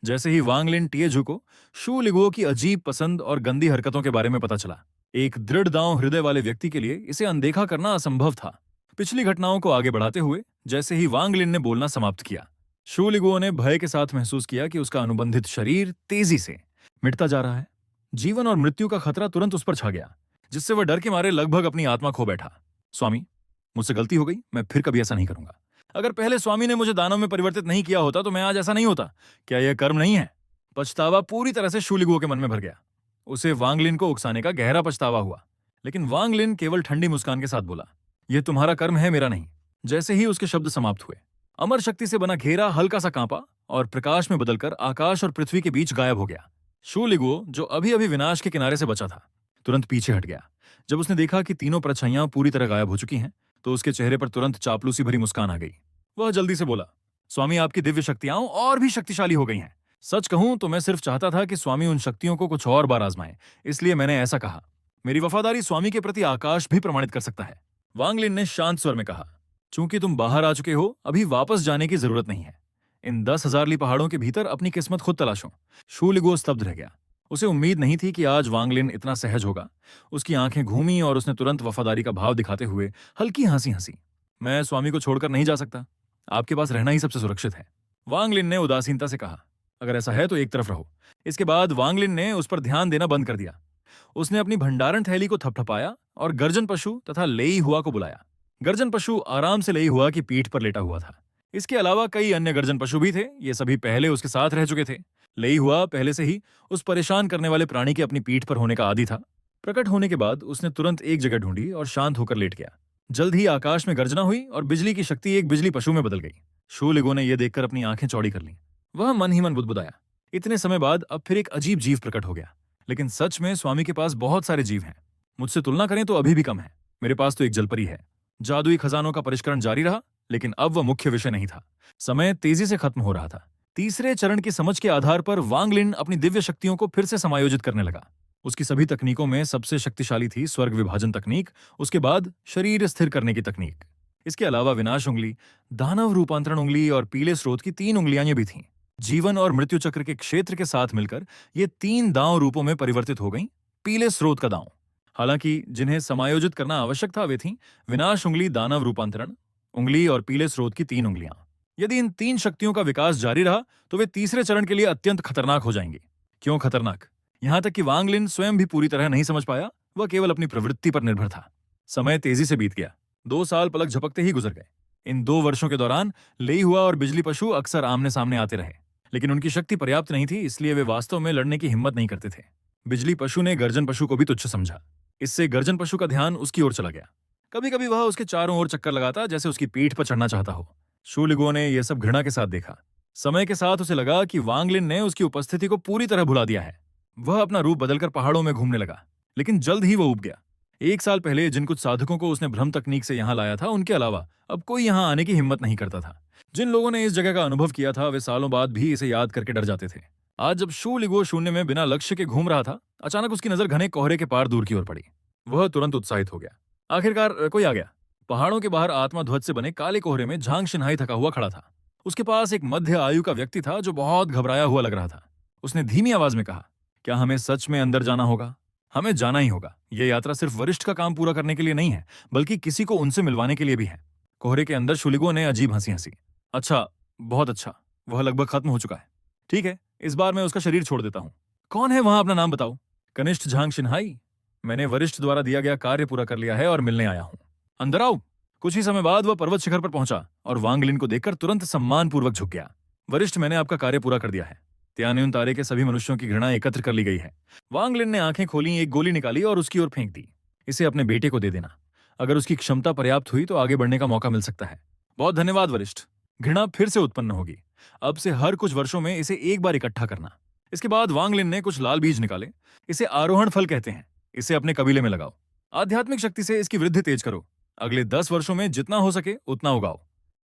जैसे ही वांग लिन टिएझु को शू लिगुओ की अजीब पसंद और गंदी हरकतों के बारे में पता चला, एक दृढ़ दांव हृदय वाले व्यक्ति के लिए इसे अनदेखा करना असंभव था। पिछली घटनाओं को आगे बढ़ाते हुए जैसे ही वांग लिन ने बोलना समाप्त किया, शू लिगुओ ने भय के साथ महसूस किया कि उसका अनुबंधित शरीर तेजी से मिटता जा रहा है। जीवन और मृत्यु का खतरा तुरंत उस पर छा गया, जिससे वह डर के मारे लगभग अपनी आत्मा खो बैठा। स्वामी, मुझसे गलती हो गई, मैं फिर कभी ऐसा नहीं करूंगा। अगर पहले स्वामी ने मुझे दानव में परिवर्तित नहीं किया होता तो मैं आज ऐसा नहीं होता। क्या यह कर्म नहीं है? पछतावा पूरी तरह से शू लिगुओ के मन में भर गया। उसे वांग लिन को उकसाने का गहरा पछतावा हुआ, लेकिन वांग लिन केवल ठंडी मुस्कान के साथ बोला, यह तुम्हारा कर्म है, मेरा नहीं। जैसे ही उसके शब्द समाप्त हुए, अमर शक्ति से बना घेरा हल्का सा कांपा और प्रकाश में बदलकर आकाश और पृथ्वी के बीच गायब हो गया। शू लिगुओ, जो अभी अभी विनाश के किनारे से बचा था, तुरंत पीछे हट गया। जब उसने देखा कि तीनों परछाइयां पूरी तरह गायब हो चुकी हैं, तो उसके चेहरे पर तुरंत चापलूसी भरी मुस्कान आ गई। वह जल्दी से बोला, स्वामी, आपकी दिव्य शक्तियां और भी शक्तिशाली हो गई हैं। सच कहूं तो मैं सिर्फ चाहता था कि स्वामी उन शक्तियों को कुछ और बार आजमाएं, इसलिए मैंने ऐसा कहा। मेरी वफादारी स्वामी के प्रति आकाश भी प्रमाणित कर सकता है। वांग लिन ने शांत स्वर में कहा, चूंकि तुम बाहर आ चुके हो, अभी वापस जाने की जरूरत नहीं है। इन 10,000 ली पहाड़ों के भीतर अपनी किस्मत खुद तलाशो। शू लिगुओ स्तब्ध रह गया। उसे उम्मीद नहीं थी कि आज वांग लिन इतना सहज होगा। उसकी आंखें घूमी और उसने तुरंत वफादारी का भाव दिखाते हुए हल्की हंसी हंसी। मैं स्वामी को छोड़कर नहीं जा सकता, आपके पास रहना ही सबसे सुरक्षित है। वांग लिन ने उदासीनता से कहा, अगर ऐसा है तो एक तरफ रहो। इसके बाद वांग लिन ने उस पर ध्यान देना बंद कर दिया। उसने अपनी भंडारण थैली को थपथपाया और गर्जन पशु तथा लेई हुआ को बुलाया। गर्जन पशु आराम से लेई हुआ की पीठ पर लेटा हुआ था। इसके अलावा कई अन्य गर्जन पशु भी थे। ये सभी पहले उसके साथ रह चुके थे। लेई हुआ पहले से ही उस परेशान करने वाले प्राणी के अपनी पीठ पर होने का आदी था। प्रकट होने के बाद उसने तुरंत एक जगह ढूंढी और शांत होकर लेट गया। जल्द ही आकाश में गर्जना हुई और बिजली की शक्ति एक बिजली पशु में बदल गई। शू लिगुओ ने यह देखकर अपनी आंखें चौड़ी कर लीं। वह मन ही मन बुदबुदाया, इतने समय बाद अब फिर एक अजीब जीव प्रकट हो गया। लेकिन सच में स्वामी के पास बहुत सारे जीव हैं। मुझसे तुलना करें तो अभी भी कम है। मेरे पास तो एक जलपरी है। जादुई खजानों का परिष्करण जारी रहा, लेकिन अब वह मुख्य विषय नहीं था। समय तेजी से खत्म हो रहा था। तीसरे चरण की समझ के आधार पर वांग लिन अपनी दिव्य शक्तियों को फिर से समायोजित करने लगा। उसकी सभी तकनीकों में सबसे शक्तिशाली थी स्वर्ग विभाजन तकनीक, उसके बाद शरीर स्थिर करने की तकनीक। इसके अलावा विनाश उंगली, दानव रूपांतरण उंगली और पीले स्रोत की 3 उंगलियां भी थीं। जीवन और मृत्यु चक्र के क्षेत्र के साथ मिलकर ये 3 दांव रूपों में परिवर्तित हो गईं। पीले स्रोत का दांव, हालांकि जिन्हें समायोजित करना आवश्यक था वे थीं विनाश उंगली, दानव रूपांतरण उंगली और पीले स्रोत की 3 उंगलियां। यदि इन 3 शक्तियों का विकास जारी रहा तो वे तीसरे चरण के लिए अत्यंत खतरनाक हो जाएंगे। क्यों खतरनाक? यहां तक कि वांग लिन स्वयं भी पूरी तरह नहीं समझ पाया। वह केवल अपनी प्रवृत्ति पर निर्भर था। समय तेजी से बीत गया। 2 साल पलक झपकते ही गुजर गए। इन 2 वर्षों के दौरान लेई हुआ और बिजली पशु अक्सर आमने सामने आते रहे, लेकिन उनकी शक्ति पर्याप्त नहीं थी, इसलिए वे वास्तव में लड़ने की हिम्मत नहीं करते थे। बिजली पशु ने गर्जन पशु को भी तुच्छ समझा। इससे गर्जन पशु का ध्यान उसकी ओर चला गया। कभी कभी वह उसके चारों ओर चक्कर लगाता, जैसे उसकी पीठ पर चढ़ना चाहता हो। शू लिगुओ ने यह सब घृणा के साथ देखा। समय के साथ उसे लगा कि वांग लिन ने उसकी उपस्थिति को पूरी तरह भुला दिया है। वह अपना रूप बदलकर पहाड़ों में घूमने लगा, लेकिन जल्द ही वह उब गया। 1 साल पहले जिन कुछ साधकों को उसने भ्रम तकनीक से यहां लाया था, उनके अलावा अब कोई यहां आने की हिम्मत नहीं करता था। जिन लोगों ने इस जगह का अनुभव किया था वे सालों बाद भी इसे याद करके डर जाते थे। आज जब शू लिगुओ शून्य में बिना लक्ष्य के घूम रहा था, अचानक उसकी नजर घने कोहरे के पार दूर की ओर पड़ी। वह तुरंत उत्साहित हो गया। आखिरकार कोई आ गया। पहाड़ों के बाहर आत्मा ध्वज से बने काले कोहरे में झांग शिन्हाई थका हुआ खड़ा था। उसके पास एक मध्य आयु का व्यक्ति था जो बहुत घबराया हुआ लग रहा था। उसने धीमी आवाज में कहा, क्या हमें सच में अंदर जाना होगा? हमें जाना ही होगा। यह यात्रा सिर्फ वरिष्ठ का काम पूरा करने के लिए नहीं है, बल्कि किसी को उनसे मिलवाने के लिए भी है। कोहरे के अंदर शू लिगुओ ने अजीब हंसी हंसी। अच्छा, बहुत अच्छा, वह लगभग खत्म हो चुका है। ठीक है, इस बार मैं उसका शरीर छोड़ देता हूँ। कौन है वहां? अपना नाम बताओ। कनिष्ठ झांग शिन्हाई। मैंने वरिष्ठ द्वारा दिया गया कार्य पूरा कर लिया है और मिलने आया हूँ। अंदर आओ। कुछ ही समय बाद वह पर्वत शिखर पर पहुंचा और वांग लिन को देखकर तुरंत सम्मानपूर्वक झुक गया। वरिष्ठ, मैंने आपका कार्य पूरा कर दिया है। त्यान्युन तारे के सभी मनुष्यों की घृणा एकत्र कर ली गई है। वांग लिन ने आंखें खोली, एक गोली निकाली और उसकी ओर फेंक दी। इसे अपने बेटे को दे देना। अगर उसकी क्षमता पर्याप्त हुई तो आगे बढ़ने का मौका मिल सकता है। बहुत धन्यवाद वरिष्ठ। घृणा फिर से उत्पन्न होगी। अब से हर कुछ वर्षों में इसे एक बार इकट्ठा करना। इसके बाद वांग लिन ने कुछ लाल बीज निकाले। इसे आरोहण फल कहते हैं। इसे अपने कबीले में लगाओ। आध्यात्मिक शक्ति से इसकी वृद्धि तेज करो। अगले 10 वर्षों में जितना हो सके उतना उगाओ।